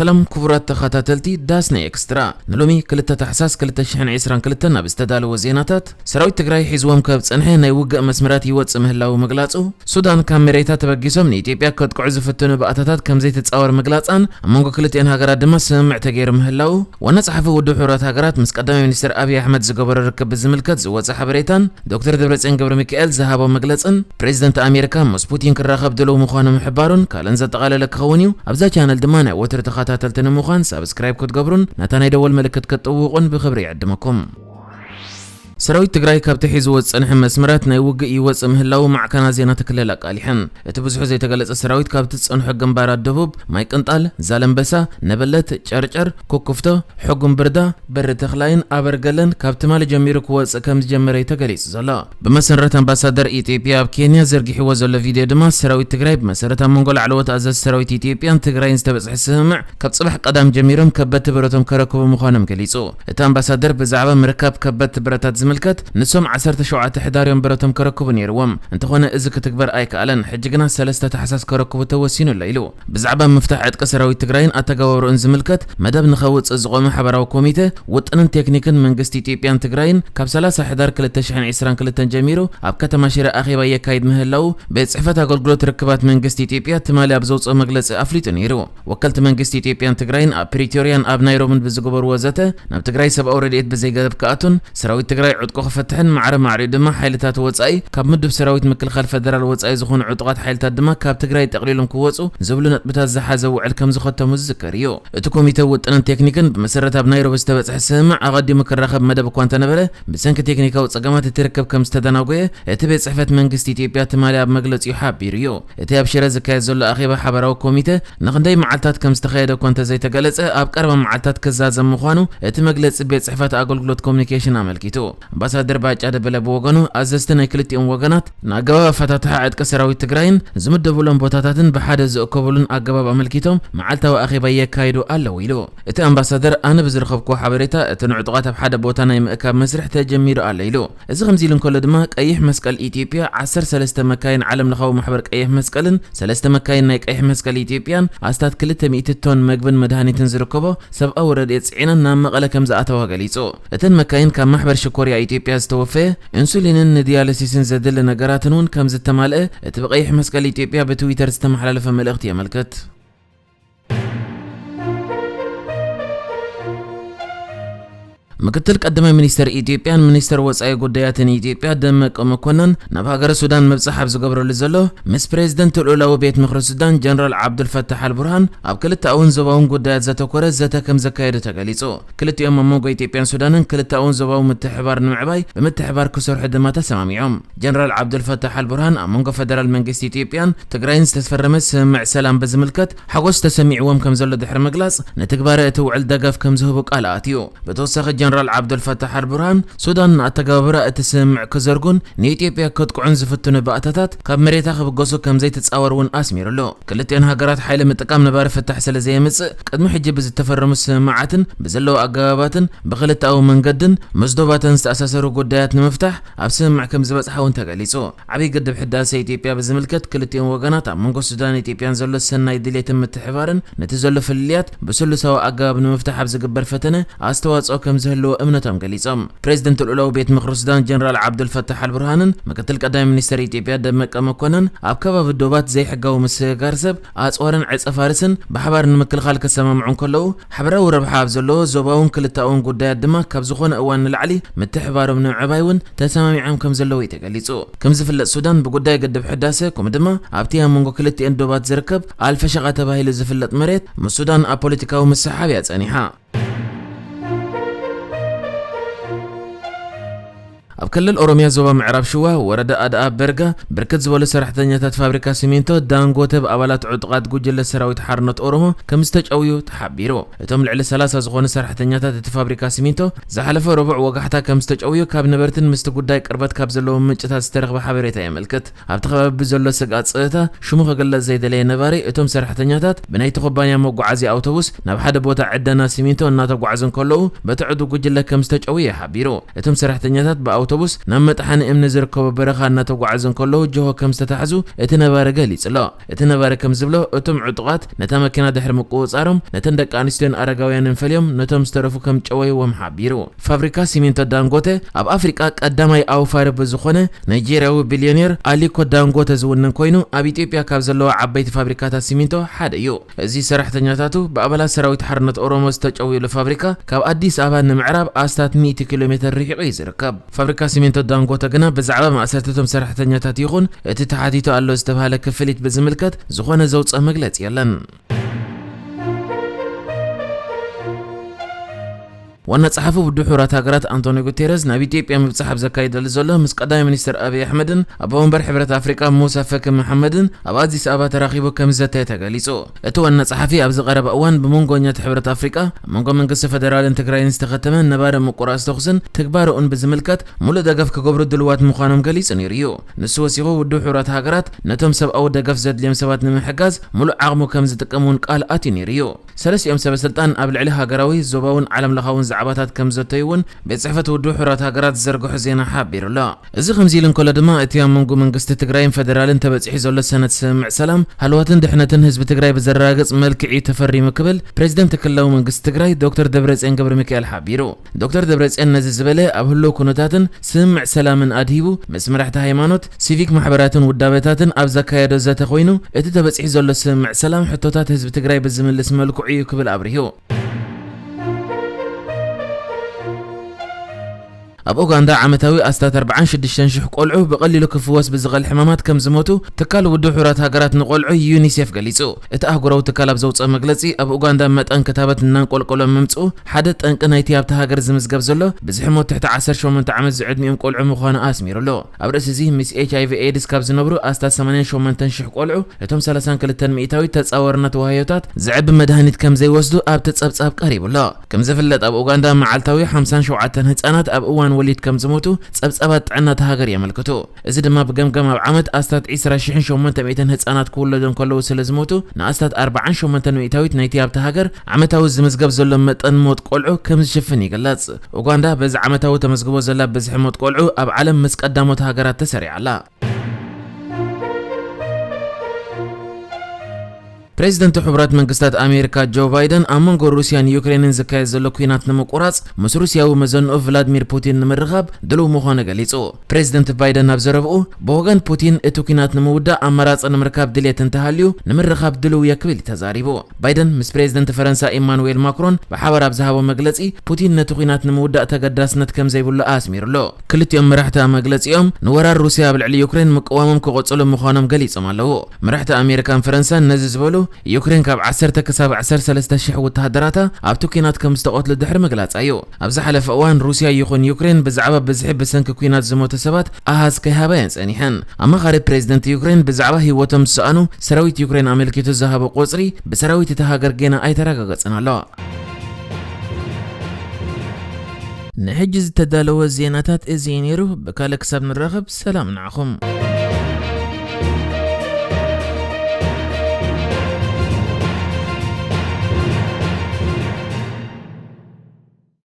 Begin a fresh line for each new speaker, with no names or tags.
سلام كبرات تخاتلتي داسنا اكسترا نلومي كلتا تحساس كلتا شحن عسران كلتا بستدال وزيناتات سراوي تግራይ ሒዝዎም ካብ ጸንሐ ናይ ውግእ መስመራት ይወጽ ምህላው መግላጹ ሱዳን ካብ መሬታ ተበጊሶም ንኢትዮጵያ ከጥቅዑ ዝፍትኑ በአታታት ከም ዘይተጻወር መግላጻን አመንጎ ክልቲአን ሃገራት ድማ ስምዕ ተገይር ምህላው ዋና ጸሐፊ ውድብ ሕብረት ሃገራት ምስ ቀዳማይ ሚኒስትር አብይ አሕመድ ዝገበረ ርክብ ዝምልከት ዝወጽ ሓበሬታን ዶክተር ደብረጽዮን ገብረ ሚካኤል ዝሃቦ መግለጽን ፕሬዝዳንት አሜሪካ ምስ ፑቲን ክራኸብ ድለው ምዃኖም ምሕባሩን ካለን ዘጠቃለለ ክኸውን እዩ ኣብዛ ቻነል ድማ ናይ ወትር ተኸታተልትን ምዃን ሰብስክራይብ ክትገብሩን ናታ ናይ ደወል ምልክት ክትጥውቁን ብኽብሪ ይዕድመኩም سراويت تግራይ ካብቲ ሒዝዎ ጸንሐ መስመራት ናይ ውግእ ይወጽ ምህላው ማዕከና ዜና ተክለላ ቃሊሕን እቲ ብዙሕ ዘይተገለጸ ሰራዊት ካብቲ ጸንሐ ግንባራት ደቡብ ማይ ቅንጣል ዛለምበሳ ነበለት ጨርጨር ኮኩፍቶ ሕጉም ብርዳ በር ተኽላይን አበርገለን ካብቲ ማለ ጀሚሩ ክወጽ ከም ዝጀመረ ተገሊጹ ዘሎ በመሰረት አምባሳደር ኢትዮጵያ ኣብ ኬንያ ዘርጊሕዎ ዘሎ ቪድዮ ድማ ሰራዊት ትግራይ በመሰረት መንጎል ዓለወት ኣዘዝ ሰራዊት ኢትዮጵያን ትግራይን ዝተበጽሐ ስምዕ ካብ ጽባሕ ቀዳም ጀሚሮም ከበት ብረቶም ከረከቡ ምዃኖም ገሊጹ እቲ አምባሳደር ብዛዕባ ምርካብ ከበት ብረታት ملكت نسوم 17 حدار يوم براتهم كركبوا نيروم انت خونا اذا كتكبر ايك الان حجنا ثلاثه تحساس كركبوا توسينو الليلو بزعبه مفتاح عدق سراوي تግራይን اتغاورو انز ملكت مدب نخوص زقوم حبراو كوميته وطنن تكنيكن منغست ኢትዮጵያን ትግራይን ካብ 30 حدار 2022 جميرو اب ከተማ ሽረ አኺባ የካይድ ምህላው በጽሕፈት አገልግሎት ርክባት መንግስት ኢትዮጵያ ተማሊ አብዘውጽ መግለጽ አፍሊጥ ነይሩ ወከልት መንግስት ኢትዮጵያን ትግራይን ኣብ ፕሪቶሪያን ኣብ ናይሮቢን ብዝገበሩ ወዘተ ናብ ትግራይ ሰብአዊ ረድኤት በዘይገደብ ከኣቱን ሰራዊት ትግራይ عدقو خفتحن معري دما حيلتات وصاي كاب مدب سراويت مكلخال فدرال وصاي زخون عطقات حيلتات دما كاب تግራይ تقليلهم كوصو زبلو نطبታት زحازه وعل كم زختمو ዝከርዮ እቲ ኮሚቴ ወጥነን ቴክኒክን በመሰረት ኣብ ናይሮቢ ዝተበጽሐ ስምዕ ኣቀዲሙ ክራኸብ መደብ እኳ እንተነበረ ብሰንኪ ቴክኒካዊ ጸገማት ትርከብ ከም ዝተደናጎየ እቲ ቤት ጽሕፈት መንግስት ኢትዮጵያ ተማሊ ኣብ መግለጽ ይሓቢርዮ እቲ ኣብ ሽረ ዝካየድ ዘሎ ኣኺባ ሓበራዊ ኮሚቴ ንኽንደይ መዓልታት ከም ዝተኻየደ እኳ እንተዘይተገለጸ ኣብ ቀረባ መዓልታት ክዛዘም ምዃኑ እቲ መግለጽ ቤት ጽሕፈት ኣገልግሎት ኮሙኒኬሽን አመልኪቱ አምባሳደር ባጫ ደበለ በወገኑ አዘዝተን ክልቲኦም ወገናት ናገባ ፈታታ ዕድቀ ሰራዊት ትግራይን ዝምደቡሎም ቦታታትን በሓደ ዝእከቡልን አገባብ አመልኪቶም መዓልታዊ አኺባ የካይዱ አለው ኢሉ እቲ አምባሳደር አነ ብዝረኸብኩ ሓበሬታ እቲ ንዕጡቃት ኣብ ሓደ ቦታ ናይ ምእካብ መስርሕ ተጀሚሩ አለ ኢሉ እዚ ከምዚ ኢሉ እንከሎ ድማ ቀይሕ መስቀል ኢትዮጵያ 13 መካይን ዓለም ለኻዊ ማሕበር ቀይሕ መስቀልን 3 መካይን ናይ ቀይሕ መስቀል ኢትዮጵያን ኣስታት 200 ቶን ምግብን መድሃኒትን ዝርከቦ ሰብኣዊ ረድኤት ጽዒነን ናብ መቐለ ከም ዝኣተዋ ገሊጹ እተን መካይን ካብ ማሕበር ሽኮርያ ኢትዮጵያ ዝተወፈየ ኢንሱሊንን ዲያሊሲስን ዘድል ነገራትን ውን ከም ዝተማልአ እቲ በቀይሕ መስቀል ኢትዮጵያ በትዊተር ዝተመሓላለፈ መልእኽቲ የመልከት مكتل قدم منستر إثيوبيان منستر وصاي ጉዳያትን ኢትዮጵያ ደመቀ መኮንን ናብ ሃገረ ሱዳን መብጽሕ ዝገብረሉ ዘሎ ምስ ፕሬዝዳንት ሉላው ቤት ምክር ሱዳን ጀነራል አብዱልፈታህ አልቡርሃን ኣብ ክልታውን ዞባውን ጉዳያት ዘተኮረ ዘተ ከም ዘካየደ ተገሊጹ ክልቲኦም መንጎ ኢትዮጵያን ሱዳንን ክልታውን ዞባው ምትሕባር ንምዕባይ ብምትሕባር ክሰርሑ ድማ ተሰማሚዖም ጀነራል አብዱልፈታህ አልቡርሃን ኣብ መንጎ ፌደራል መንግስት ኢትዮጵያን ትግራይን ዝተፈረመ ስምዕ ሰላም በዝምልከት ሓጎስ ተሰሚዕዎም ከም ዘሎ ድሕሪ ምግላጽ ነትግባረ እቲ ውዕል ደገፍ ከም ዝህቡ ቃላት እዩ በተወሳኺ جنرال عبد الفتاح البرهان سودان اتغابرا اتسمع كزرغون نيتيوبيا كتقعن زفتن باتاتات كاب مريتا خبغوسو كم زي تتصاورون اسميرلو كلتين هاغرات حيله متقام نبار فتح سلا زي مص قدم حجب زتفرمو سماعاتن بزلو اغاباتن بخلتاو منغدن مزدوباتن استاساسرو غدايات نمفتح ابسمع كم زبصحون تغليصو عبي قدب حداسه ايتيوبيا بزملكت كلتين وغنات منغو سودان ايتيوبيان زلو سناي دليت متحبارن نتزلو فليات بسلسو اغاب نمفتح بزغبر فتنه استواصو كم زهلو امنتهم قليصم بريزيدنت الاولو بيت مخر سودان جنرال عبد الفتاح البرهانن مكتل قدام منستر ኢትዮጵያ ደመቀ መኮንን ኣብ ከባቢ ዶባት ዘይሕጋው መስጋርሰብ ኣጽዋርን ዕጸፋርስን በሓባር ንምክልኻል ከሰማምዑን ከለው ሓበራዊ ረብሓ ኣብ ዘሎ ዞባውን ክልታውን ጉዳያት ድማ ካብ ዝኾነ እዋን ንላዕሊ ምትሕባሮም ንምዕባይውን ተሰማሚዖም ከም ዘለው ይተገሊጹ ከም ዝፍለጥ ሱዳን ብጉዳይ ገድብ ሕዳሴ ከም ድማ ኣብቲ መንጎ ክልቲአን ዶባት ዝርከብ ኣልፈሸቃ ተባሂሉ ዝፍለጥ መሬት ምስ ሱዳን ኣብ ፖለቲካዊ መሰሓብ ያጸኒሓ ኣብ ክልል ኦሮሚያ ዞባ ምዕራብ ሽዋ ወረዳ ኣድኣ በርጋ ብርክት ዝበሉ ሰራሕተኛታት ፋብሪካ ሲሚንቶ ዳንጎተ ብኣባላት ዕጡቃት ጉጅለ ሰራዊት ሓርነት ኦሮሞ ከም ዝተጨውዩ ተሓቢሩ እቶም ልዕሊ 30 ዝኾኑ ሰራሕተኛታት እቲ ፋብሪካ ሲሚንቶ ዝሓለፈ ረቡዕ ወጋሕታ ከም ዝተጨውዩ ካብ ነበርትን ምስቲ ጉዳይ ቅርበት ካብ ዘለዎም ምንጭታት ዝተረኽበ ሓበሬታ የመልክት ኣብቲ ከባቢ ዘሎ ስጋት ፀእታ ሽሙ ክግለጽ ዘይደለየ ነባሪ እቶም ሰራሕተኛታት ብናይቲ ኩባንያ መጓዓዝያ ኣውቶቡስ ናብ ሓደ ቦታ ዕደና ሲሚንቶ እናተጓዓዙን ከለዉ በቲ ዕጡቅ ጉጅለ ከም ዝተጨውዩ ሓቢሩ እቶም ሰራሕተኛታት ኣውቶቡስ ናብ መጥሓን እምኒ ዝርከቦ በረኻ እናተጓዓዘን ከለዉ ጆሆ ከም ዝተታሕዙ እቲ ነባሪ ገሊጹ ኣሎ። እቲ ነባሪ ከም ዝብሎ እቶም ዕጡቓት ነታ መኪና ድሕሪ ምቁፅጻሮም ነተን ደቂ ኣንስትዮን ኣረጋውያንን ፈልዮም ነቶም ዝተረፉ ከም ጨወይዎም ሓቢሩ። ፋብሪካ ሲሚንቶ ዳንጎቴ ኣብ ኣፍሪቃ ቀዳማይ ኣውፋሪ ብዝኾነ ናይጀርያዊ ቢልዮኔር ኣሊኮ ዳንጎቴ ዝውነን ኮይኑ ኣብ ኢትዮጵያ ካብ ዘለዋ ዓበይቲ ፋብሪካታት ሲሚንቶ ሓደ እዩ። እዚ ሰራሕተኛታቱ ብኣባላት ሰራዊት ሓርነት ኦሮሞ ዝተጨውይሉ ፋብሪካ ካብ ኣዲስ ኣበባ ንምዕራብ ኣስታት 100 ኪሎ ሜትር ርሒቑ ይዝርከብ። ፋብሪካ ሲሚንቶ ዳንጎቴ ግና ብዛዕባ ማእሰርተቶም ሰራሕተኛታት ይኹን እቲ ተሓቲቱ ኣሎ ዝተባሃለ ክፍሊት ብዝምልከት ዝኾነ ዘውፅአ መግለፂ የለን። ዋና ጸሓፊ ውድብ ሕብረት ሃገራት አንቶኒዮ ጉቴረስ ናብ ኢትዮጵያ ምብጻሕ ዘካይደሉ ዘሎ ምስ ቀዳማይ ሚኒስትር አብይ አሕመድን ኣብ ወንበር ሕብረት ኣፍሪቃ ሙሳ ፈኪ መሐመድን ኣብ ኣዲስ ኣበባ ተራኺቡ ከም ዘተየ ተገሊጹ። እቲ ዋና ጸሓፊ ኣብ ዝቐረበ እዋን ብመንጎኛት ሕብረት ኣፍሪቃ መንጎ መንግስቲ ፌደራልን ትግራይን ዝተኸተመ ነባረ ምቁራጽ ተኹስን ተግባሩን ብዝምልከት ሙሉእ ደገፍ ክገብሩ ድልዋት ምዃኖም ገሊጹ ነይሩ እዩ። ንሱ ወሲኹ ውድብ ሕብረት ሃገራት ነቶም ሰብኣዊ ደገፍ ዘድልዮም ሰባት ንምሕጋዝ ሙሉእ ዓቕሙ ከም ዝጥቀሙን ቃል ኣትዩ ነይሩ እዩ። ሰለስቲኦም ሰበስልጣን ኣብ ልዕሊ ሃገራዊ ዞባውን ዓለም ለኻውን ዛዕባታት ከም ዘተይውን ቤት ጽሕፈት ውድብ ሕብረት ሃገራት ዝዘርግሑ ዜና ሓቢሩ ኣሎ። እዚ ከምዚ ኢሉ እንከሎ ድማ እቲ ኣብ መንጎ መንግስቲ ትግራይን ፌደራልን ተበፂሑ ዘሎ ሰነድ ስምምዕ ሰላም ሃልዋትን ድሕነትን ህዝቢ ትግራይ ብዘረጋግጽ መልክዕ ተፈሪሙ ክብል ፕሬዚደንት ክልላዊ መንግስቲ ትግራይ ዶክተር ደብረጽዮን ገብረ ሚካኤል ሓቢሩ። ዶክተር ደብረጽዮን ነዚ ዝበለ ኣብ ህልው ኩነታትን ስምምዕ ሰላምን ኣድሂቡ ምስ መራሕቲ ሃይማኖት ሲቪክ ማሕበራትን ውዳበታትን ኣብ ዘካየዶ ዘተ ኮይኑ እቲ ተበፂሑ ዘሎ ስምምዕ ሰላም ሕቶታት ህዝቢ ትግራይ ብዝምልስ መልክዑ እዩ ክብል ኣብርሂቡ። ኣብ ኡጋንዳ ዓመታዊ ኣስታት 46,000 ቆልዑ ብቐሊሉ ክፍወስ ብዝኽእል ሕማማት ከም ዝሞቱ ትካል ውድብ ሕብረት ሃገራት ንቆልዑ ዩኒሴፍ ገሊጹ። እቲ ኣህጉራዊ ትካል ኣብ ዘውፅአ መግለጺ ኣብ ኡጋንዳ መጠን ክታበት እናንቆልቆሎ ምምጽኡ ሓደ ጠንቂ ናይቲ ኣብቲ ሃገር ዝምዝገብ ዘሎ ብዝሕሞት ትሕቲ 18 ዓመት ዝዕድሚኦም ቆልዑ ምዃኑ ኣስሚሩ ኣሎ። ኣብ ርእሲ እዚ ምስ ኤችኣይቪ ኤድስ ካብ ዝነብሩ ኣስታት 88,000 ቆልዑ እቶም 32 ሚእታዊ ተጻዋርነት ወሃዮታት ዝዕቢ መድሃኒት ከም ዘይወስዱ ኣብቲ ጸብጻብ ቀሪቡ ኣሎ። ከም ዝፍለጥ ኣብ ኡጋንዳ መዓልታዊ 57 ህጻናት ኣብ እዋን ወሊድ ከም ዝሞቱ ጸብጻባት ጥዕና ሃገር የመልክቱ። እዚ ድማ ብገምገም ኣብ ዓመት ኣስታት 28,800 ህጻናት ክውለዱ ከለዉ ስለ ዝሞቱ ንኣስታት 48 ሚእታዊት ናይቲ ኣብቲ ሃገር ዓመታዊ ዝምዝገብ ዘሎ መጠን ሞት ቆልዑ ከም ዝሽፍን ይገልጽ። ኡጋንዳ በዚ ዓመታዊ ተመዝግቦ ዘላ ብዝሒ ሞት ቆልዑ ኣብ ዓለም ምስ ቀዳሞት ሃገራት ተሰሪዓላ። ፕሬዚደንት ሕብረት መንግስታት ኣሜሪካ ጆ ባይደን ኣብ መንጎ ሩስያን ዩክሬንን ዝካየድ ዘሎ ኩናት ንምቁራጽ ምስ ሩስያዊ መዘንኡ ቭላድሚር ፑቲን ንምርኻብ ድልው ምዃኑ ገሊጹ። ፕሬዚደንት ባይደን ኣብ ዘረብኡ ብወገን ፑቲን እቲ ኩናት ንምውዳእ ኣማራጺ ንምርካብ ድሌት እንተሃልዩ ንምርኻብ ድልው የክብል ተዛሪቡ። ባይደን ምስ ፕሬዚደንት ፈረንሳይ ኢማኑኤል ማክሮን ብሓባር ኣብ ዝሃቦ መግለጺ ፑቲን ነቲ ኩናት ንምውዳእ ተገዳስነት ከም ዘይብሉ ኣስሚሩ ኣሎ። ክልቲኦም መራሕቲ ኣብ መግለጺኦም ንወራር ሩስያ ኣብ ልዕሊ ዩክሬን ምቅዋሞም ክቕጽሉ ምዃኖም ገሊጾም ኣለዉ። መራሕቲ ኣሜሪካን ፈረንሳይን ነዚ ዝበሉ ዩክሬን ካብ 10 ክሳብ 13,000 ወተሃደራታ ኣብቲ ኩናት ከም ዝተቆትሉ ድሕሪ መግለጻ እዩ። ኣብ ዝሓለፈ እዋን ሩስያ ይኹን ዩክሬን ብዛዕባ ብዝሒ ብሰንኪ ኩናት ዝሞቱ ሰባት ኣሃዝ ከይሃባየን ጸኒሐን። ኣማኻሪ ፕሬዚደንት ዩክሬን ብዛዕባ ህይወቶም ዝሰኣኑ ሰራዊት ዩክሬን ኣመልኪቱ ዝሃቦ ቁጽሪ ብሰራዊት እቲ ሃገር ገና ኣይተረጋገጸን ኣሎ። ንሕጂ ዝተዳለወ ዜናታት እዚ ነይሩ። ብካልእ ክሳብ ንራኸብ ሰላም ንዓኹም።